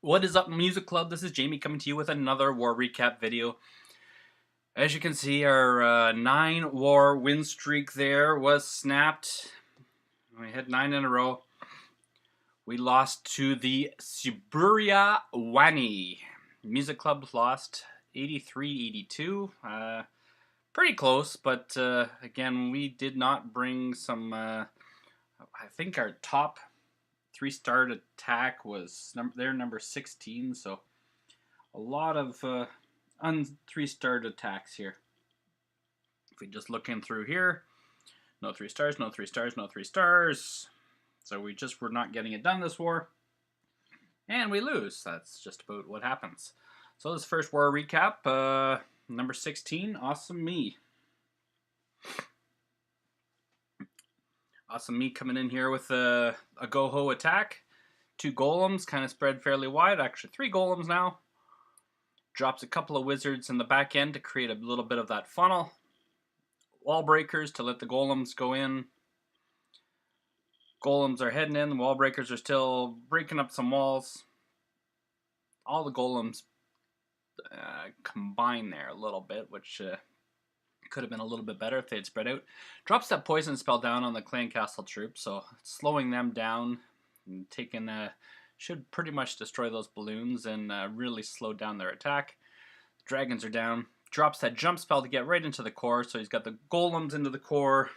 What is up, Music Club? This is Jamie coming to you with another war recap video. As you can see, our 9-war win streak there was snapped. We had 9 in a row. We lost to the Surabaya Wani. Music Club lost 83-82. Pretty close, but again, we did not bring some... I think our top 3-star attack was their number 16, so a lot of 3-star attacks here. If we just look in through here, no 3 stars, no 3 stars, no 3 stars. So we just were not getting it done this war. And we lose. That's just about what happens. So this first war recap, number 16, Awesome Me. Awesome Me coming in here with a go-ho attack. 2 golems, kind of spread fairly wide. Actually 3 golems now. Drops a couple of wizards in the back end to create a little bit of that funnel. Wall breakers to let the golems go in. Golems are heading in. The wall breakers are still breaking up some walls. All the golems combine there a little bit, which could have been a little bit better if they had spread out. Drops that poison spell down on the clan castle troops, so slowing them down and taking should pretty much destroy those balloons and really slow down their attack. The dragons are down. Drops that jump spell to get right into the core, so he's got the golems into the core,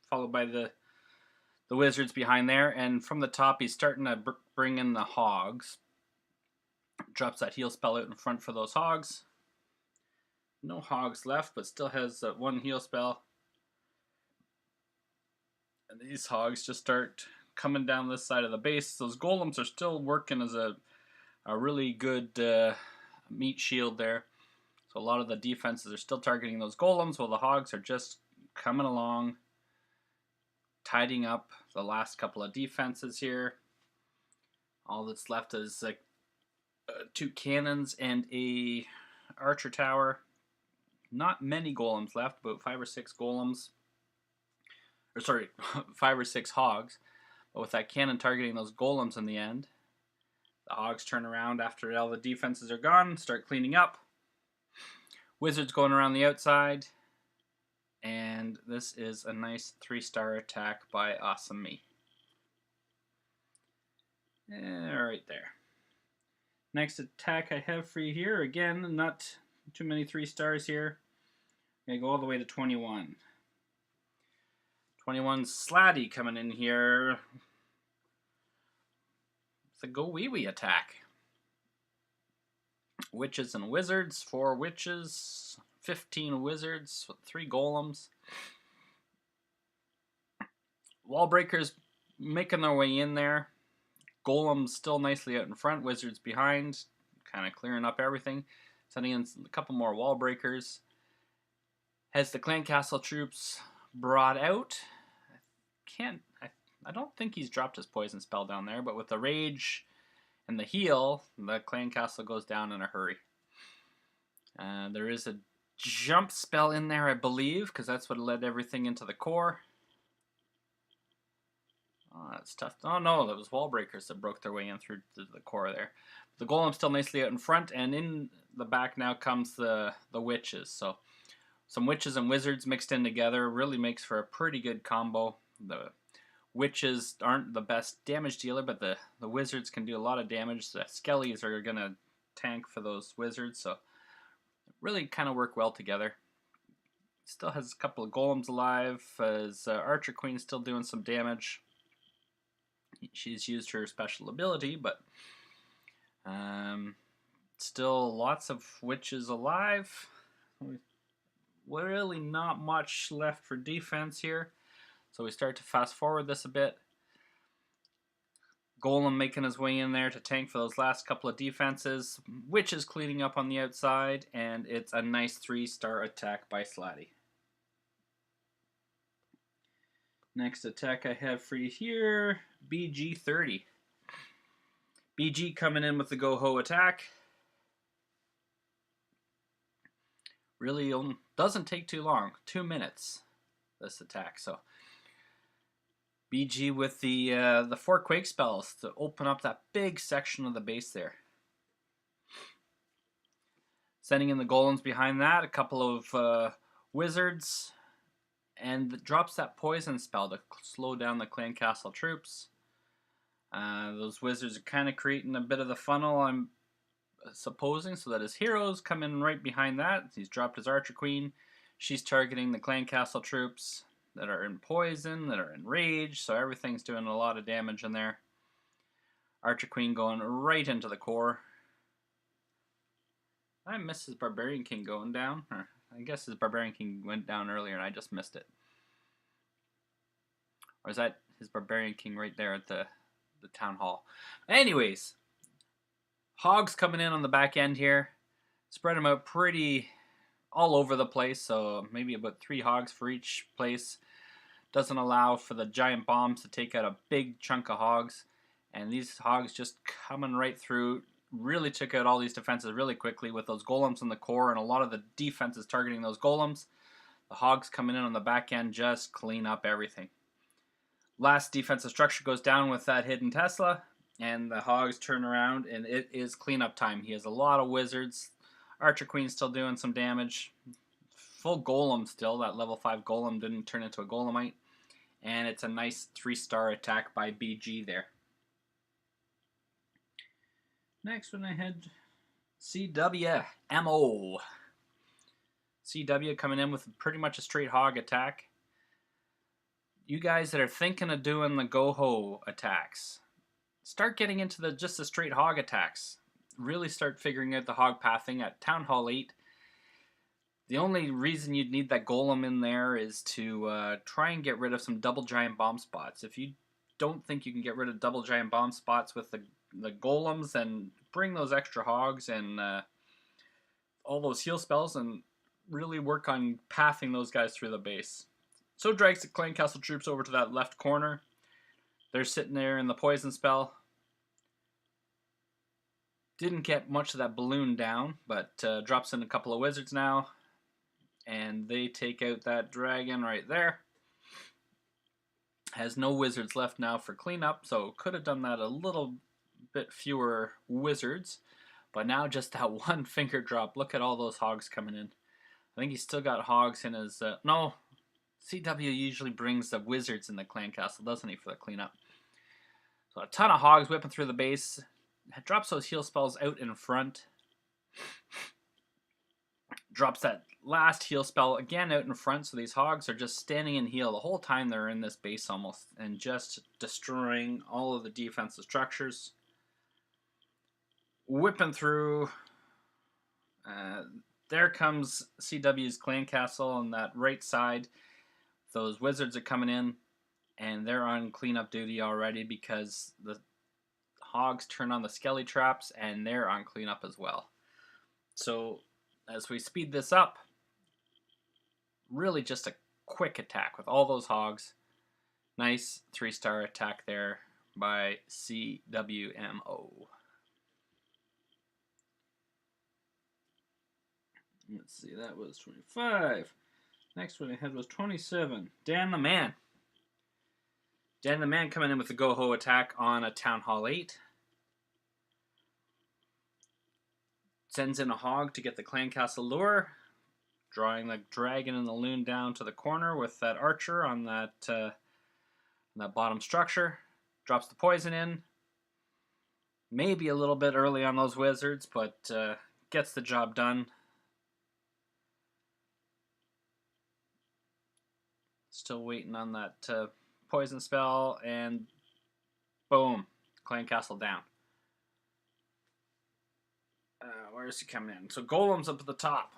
followed by the wizards behind there, and from the top he's starting to bring in the hogs. Drops that heal spell out in front for those hogs. No hogs left, but still has that 1 heal spell. And these hogs just start coming down this side of the base. Those golems are still working as a really good meat shield there. So a lot of the defenses are still targeting those golems, while the hogs are just coming along, tidying up the last couple of defenses here. All that's left is 2 cannons and a archer tower. Not many golems left, about 5 or 6 golems. Or sorry, 5 or 6 hogs. But with that cannon targeting those golems in the end, the hogs turn around after all the defenses are gone, start cleaning up. Wizards going around the outside. And this is a nice 3-star attack by Awesome Me. Right there. Next attack I have for you here. Again, not too many 3 stars here. I'm going to go all the way to 21. 21 Slatty coming in here. It's a go wee wee attack. Witches and wizards, 4 witches, 15 wizards, 3 golems. Wall breakers making their way in there. Golems still nicely out in front, wizards behind, kind of clearing up everything. Sending in a couple more wall breakers. Has the clan castle troops brought out. I don't think he's dropped his poison spell down there, but with the rage and the heal, the clan castle goes down in a hurry. There is a jump spell in there, I believe, because that's what led everything into the core. Oh, that's tough. Oh no, that was wall breakers that broke their way in through the core there. The golem's still nicely out in front, and in the back now comes the witches. So some witches and wizards mixed in together really makes for a pretty good combo. The witches aren't the best damage dealer, but the wizards can do a lot of damage. The skellies are going to tank for those wizards, so really kind of work well together. Still has a couple of golems alive, as Archer Queen's still doing some damage. She's used her special ability, but still lots of witches alive. Really not much left for defense here. So we start to fast forward this a bit. Golem making his way in there to tank for those last couple of defenses. Witches cleaning up on the outside, and it's a nice 3-star attack by Slatty. Next attack I have for you here, BG30. BG coming in with the go-ho attack. Really doesn't take too long, 2 minutes, this attack. So BG with the 4 quake spells to open up that big section of the base there. Sending in the golems behind that, a couple of wizards, and drops that poison spell to slow down the clan castle troops. Those wizards are kind of creating a bit of the funnel, I'm supposing, so that his heroes come in right behind that. He's dropped his archer queen. She's targeting the clan castle troops that are in poison, that are in rage, so everything's doing a lot of damage in there. Archer queen going right into the core. I missed his barbarian king going down. Or I guess his barbarian king went down earlier and I just missed it. Or is that his barbarian king right there at the town hall? Anyways, hogs coming in on the back end here. Spread them out pretty all over the place, so maybe about 3 hogs for each place. Doesn't allow for the giant bombs to take out a big chunk of hogs. And these hogs just coming right through. Really took out all these defenses really quickly with those golems in the core and a lot of the defenses targeting those golems. The hogs coming in on the back end just clean up everything. Last defensive structure goes down with that hidden Tesla, and the hogs turn around, and it is cleanup time. He has a lot of wizards. Archer Queen's still doing some damage. Full golem still. That level 5 golem didn't turn into a golemite. And it's a nice 3-star attack by BG there. Next one I had CWMO. CW coming in with pretty much a straight hog attack. You guys that are thinking of doing the go-ho attacks, start getting into just the straight hog attacks. Really start figuring out the hog pathing at Town Hall 8. The only reason you'd need that golem in there is to try and get rid of some double giant bomb spots. If you don't think you can get rid of double giant bomb spots with the golems, then bring those extra hogs and all those heal spells and really work on pathing those guys through the base. So drags the clan castle troops over to that left corner. They're sitting there in the poison spell. Didn't get much of that balloon down, but drops in a couple of wizards now. And they take out that dragon right there. Has no wizards left now for cleanup, so could have done that a little bit fewer wizards. But now just that one finger drop. Look at all those hogs coming in. I think he's still got hogs in his... no, CW usually brings the wizards in the clan castle, doesn't he, for the cleanup? So a ton of hogs whipping through the base. Drops those heal spells out in front. Drops that last heal spell again out in front, so these hogs are just standing in heal the whole time they're in this base almost, and just destroying all of the defensive structures. Whipping through. There comes CW's clan castle on that right side. Those wizards are coming in, and they're on cleanup duty already because the hogs turn on the skelly traps, and they're on cleanup as well. So as we speed this up, really just a quick attack with all those hogs. Nice 3-star attack there by CWMO. Let's see, that was 25. Next one I had was 27. Dan the Man. Dan the Man coming in with a go-ho attack on a Town Hall 8. Sends in a hog to get the clan castle lure. Drawing the dragon and the loon down to the corner with that archer on that bottom structure. Drops the poison in. Maybe a little bit early on those wizards, but gets the job done. Still waiting on that poison spell, and boom, clan castle down. Where is he coming in? So golems up at the top.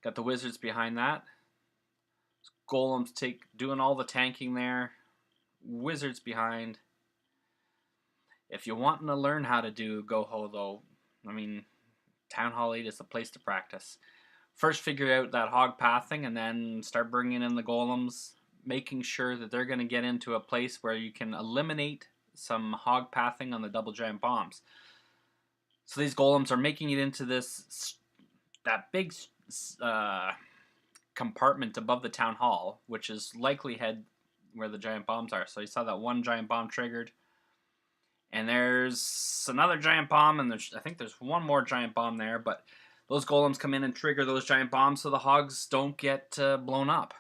Got the wizards behind that. Golems doing all the tanking there. Wizards behind. If you're wanting to learn how to do go-ho though, I mean, Town Hall 8 is the place to practice. First figure out that hog pathing and then start bringing in the golems, making sure that they're going to get into a place where you can eliminate some hog pathing on the double giant bombs. So these golems are making it into that big compartment above the town hall, which is likely head where the giant bombs are. So you saw that one giant bomb triggered, and there's another giant bomb, and I think there's one more giant bomb there, but those golems come in and trigger those giant bombs so the hogs don't get blown up.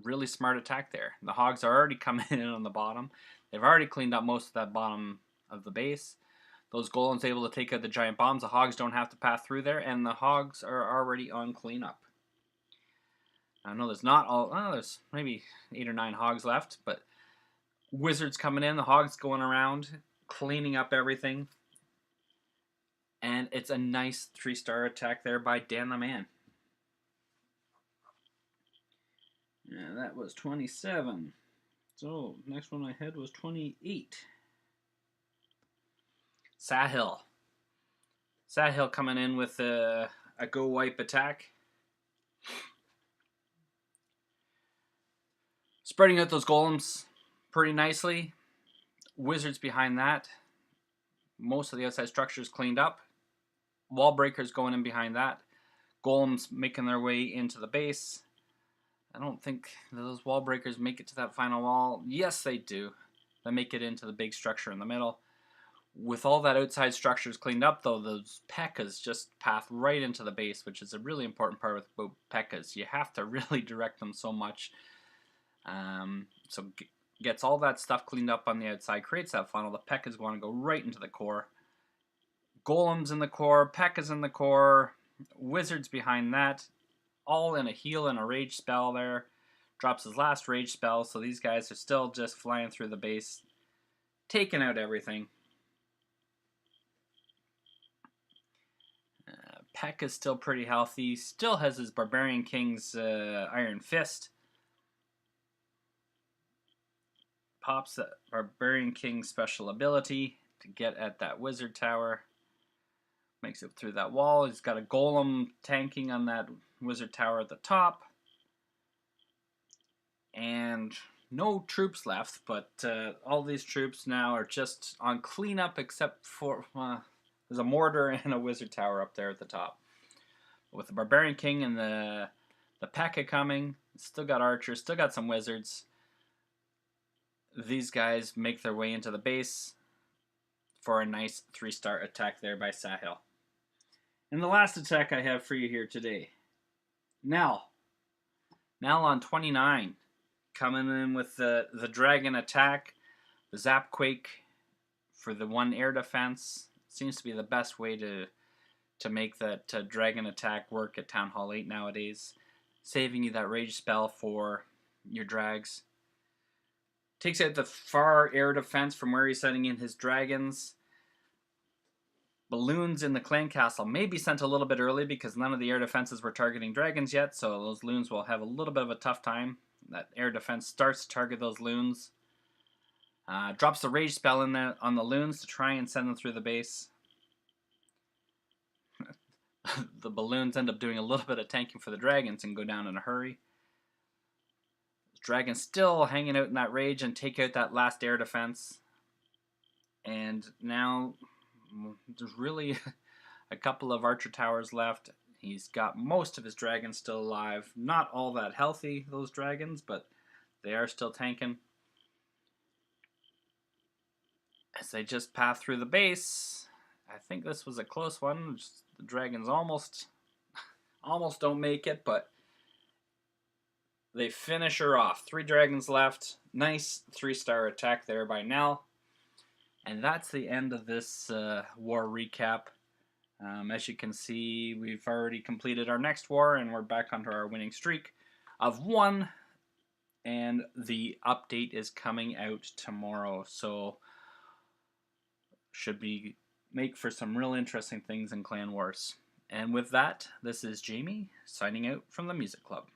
Really smart attack there. The hogs are already coming in on the bottom. They've already cleaned up most of that bottom of the base. Those golems able to take out the giant bombs. The hogs don't have to pass through there, and the hogs are already on cleanup. I know there's not all. Oh, there's maybe 8 or 9 hogs left, but wizards coming in. The hogs going around, cleaning up everything. And it's a nice 3-star attack there by Dan the Man. Yeah, that was 27. So, next one I had was 28. Sahil. Sahil coming in with a go wipe attack. Spreading out those golems pretty nicely. Wizards behind that. Most of the outside structures cleaned up. Wall breakers going in behind that. Golems making their way into the base. I don't think those wall breakers make it to that final wall. Yes, they do. They make it into the big structure in the middle. With all that outside structures cleaned up, though, those P.E.K.K.A.s just path right into the base, which is a really important part with P.E.K.K.A.s. You have to really direct them so much. So gets all that stuff cleaned up on the outside, creates that funnel. The P.E.K.K.A.s want to go right into the core. Golems in the core, P.E.K.K.A.s in the core, wizards behind that, all in a heal and a rage spell there. Drops his last rage spell, so these guys are still just flying through the base, taking out everything. Peck is still pretty healthy, still has his Barbarian King's Iron Fist. Pops the Barbarian King's special ability to get at that wizard tower. Makes it through that wall. He's got a golem tanking on that wizard tower at the top. And no troops left, but all these troops now are just on cleanup except for there's a mortar and a wizard tower up there at the top. With the Barbarian King and the P.E.K.K.A. coming, still got archers, still got some wizards. These guys make their way into the base for a nice 3-star attack there by Sahil. And the last attack I have for you here today. Nell on 29. Coming in with the dragon attack. The Zap Quake for the 1 air defense. Seems to be the best way to make that dragon attack work at Town Hall 8 nowadays. Saving you that rage spell for your drags. Takes out the far air defense from where he's sending in his dragons. Balloons in the clan castle may be sent a little bit early because none of the air defenses were targeting dragons yet, so those loons will have a little bit of a tough time. That air defense starts to target those loons. Drops the rage spell in there on the loons to try and send them through the base. The balloons end up doing a little bit of tanking for the dragons and go down in a hurry. Dragons still hanging out in that rage and take out that last air defense. And now there's really a couple of archer towers left. He's got most of his dragons still alive. Not all that healthy, those dragons, but they are still tanking. As they just pass through the base, I think this was a close one. The dragons almost don't make it, but they finish her off. 3 dragons left. Nice 3-star attack there by Nell. And that's the end of this war recap. As you can see, we've already completed our next war, and we're back onto our winning streak of 1. And the update is coming out tomorrow, so should be make for some real interesting things in Clan Wars. And with that, this is Jamie signing out from the Music Club.